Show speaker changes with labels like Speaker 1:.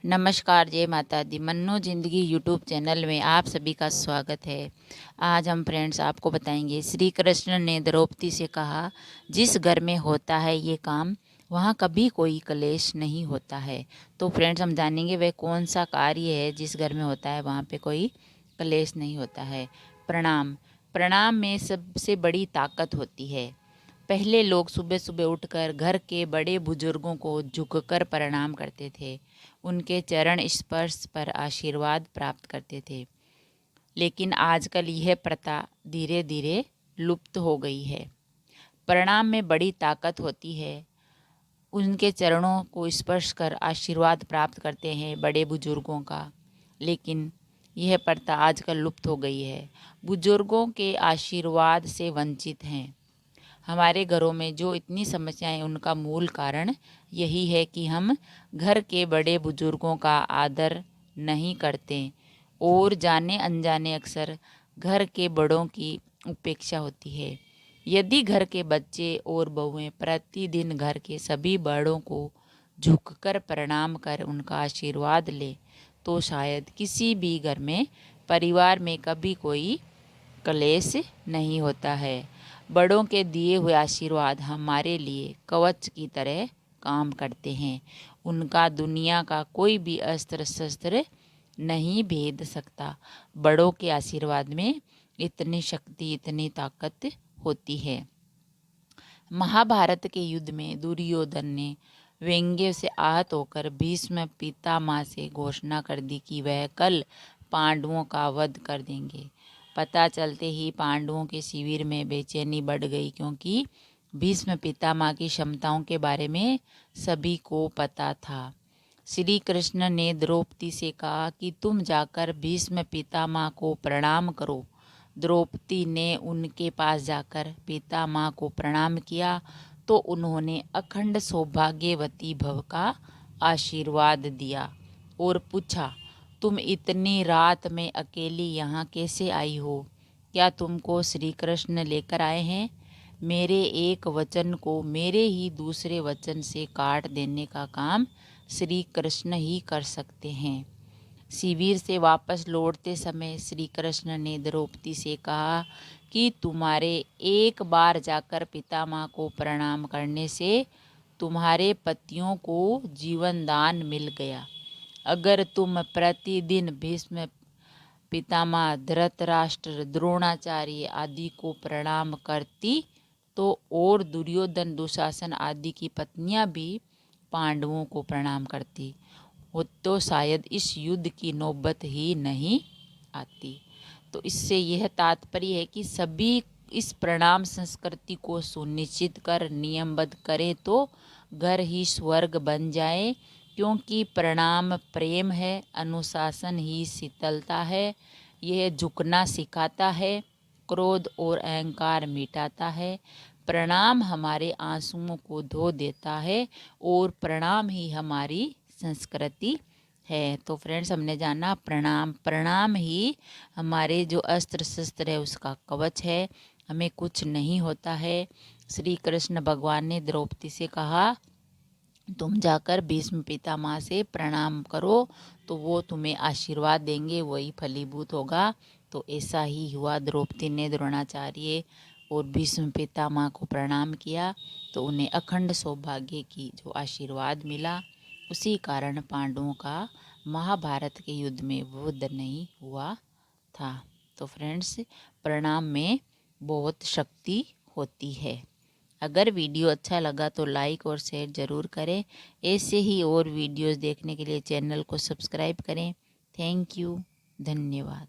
Speaker 1: नमस्कार, जय माता दी। मन्नो ज़िंदगी यूट्यूब चैनल में आप सभी का स्वागत है। आज हम फ्रेंड्स आपको बताएंगे, श्री कृष्ण ने द्रौपदी से कहा, जिस घर में होता है ये काम वहाँ कभी कोई क्लेश नहीं होता है। तो फ्रेंड्स हम जानेंगे वह कौन सा कार्य है जिस घर में होता है वहाँ पे कोई क्लेश नहीं होता है। प्रणाम। प्रणाम में सबसे बड़ी ताकत होती है। पहले लोग सुबह सुबह उठकर घर के बड़े बुजुर्गों को झुककर प्रणाम करते थे। उनके चरण स्पर्श पर आशीर्वाद प्राप्त करते थे। लेकिन आजकल यह प्रथा धीरे धीरे लुप्त हो गई है। प्रणाम में बड़ी ताकत होती है। उनके चरणों को स्पर्श कर आशीर्वाद प्राप्त करते हैं बड़े बुजुर्गों का। लेकिन यह प्रथा आजकल लुप्त हो गई है। बुजुर्गों के आशीर्वाद से वंचित हैं। हमारे घरों में जो इतनी समस्याएं, उनका मूल कारण यही है कि हम घर के बड़े बुजुर्गों का आदर नहीं करते और जाने अनजाने अक्सर घर के बड़ों की उपेक्षा होती है। यदि घर के बच्चे और बहुएं प्रतिदिन घर के सभी बड़ों को झुककर प्रणाम कर उनका आशीर्वाद ले, तो शायद किसी भी घर में, परिवार में कभी कोई क्लेश नहीं होता है। बड़ों के दिए हुए आशीर्वाद हमारे लिए कवच की तरह काम करते हैं। उनका दुनिया का कोई भी अस्त्र शस्त्र नहीं भेद सकता। बड़ों के आशीर्वाद में इतनी शक्ति, इतनी ताकत होती है। महाभारत के युद्ध में दुर्योधन ने व्यंग्य से आहत होकर भीष्म पितामह से घोषणा कर दी कि वह कल पांडवों का वध कर देंगे। पता चलते ही पांडवों के शिविर में बेचैनी बढ़ गई, क्योंकि भीष्म पितामह की क्षमताओं के बारे में सभी को पता था। श्री कृष्ण ने द्रौपदी से कहा कि तुम जाकर भीष्म पितामह को प्रणाम करो। द्रौपदी ने उनके पास जाकर पितामह को प्रणाम किया तो उन्होंने अखंड सौभाग्यवती भव का आशीर्वाद दिया और पूछा, तुम इतनी रात में अकेली यहाँ कैसे आई हो? क्या तुमको श्री कृष्ण लेकर आए हैं? मेरे एक वचन को मेरे ही दूसरे वचन से काट देने का काम श्री कृष्ण ही कर सकते हैं। शिविर से वापस लौटते समय श्री कृष्ण ने द्रौपदी से कहा कि तुम्हारे एक बार जाकर पितामह को प्रणाम करने से तुम्हारे पतियों को जीवन दान मिल गया। अगर तुम प्रतिदिन भीष्म पितामह, धृतराष्ट्र, द्रोणाचार्य आदि को प्रणाम करती तो और दुर्योधन, दुशासन आदि की पत्नियां भी पांडवों को प्रणाम करती हो तो शायद इस युद्ध की नौबत ही नहीं आती। तो इससे यह तात्पर्य है कि सभी इस प्रणाम संस्कृति को सुनिश्चित कर नियमबद्ध करें तो घर ही स्वर्ग बन जाए, क्योंकि प्रणाम प्रेम है, अनुशासन ही शीतलता है। यह झुकना सिखाता है, क्रोध और अहंकार मिटाता है। प्रणाम हमारे आंसुओं को धो देता है और प्रणाम ही हमारी संस्कृति है। तो फ्रेंड्स, हमने जाना प्रणाम ही हमारे जो अस्त्र शस्त्र है उसका कवच है। हमें कुछ नहीं होता है। श्री कृष्ण भगवान ने द्रौपदी से कहा, तुम जाकर भीष्म पितामह से प्रणाम करो तो वो तुम्हें आशीर्वाद देंगे, वही फलीभूत होगा। तो ऐसा ही हुआ। द्रौपदी ने द्रोणाचार्य और भीष्म पितामह को प्रणाम किया तो उन्हें अखंड सौभाग्य की जो आशीर्वाद मिला। उसी कारण पांडवों का महाभारत के युद्ध में वध नहीं हुआ था। तो फ्रेंड्स, प्रणाम में बहुत शक्ति होती है। अगर वीडियो अच्छा लगा तो लाइक और शेयर ज़रूर करें। ऐसे ही और वीडियोस देखने के लिए चैनल को सब्सक्राइब करें। Thank you. धन्यवाद।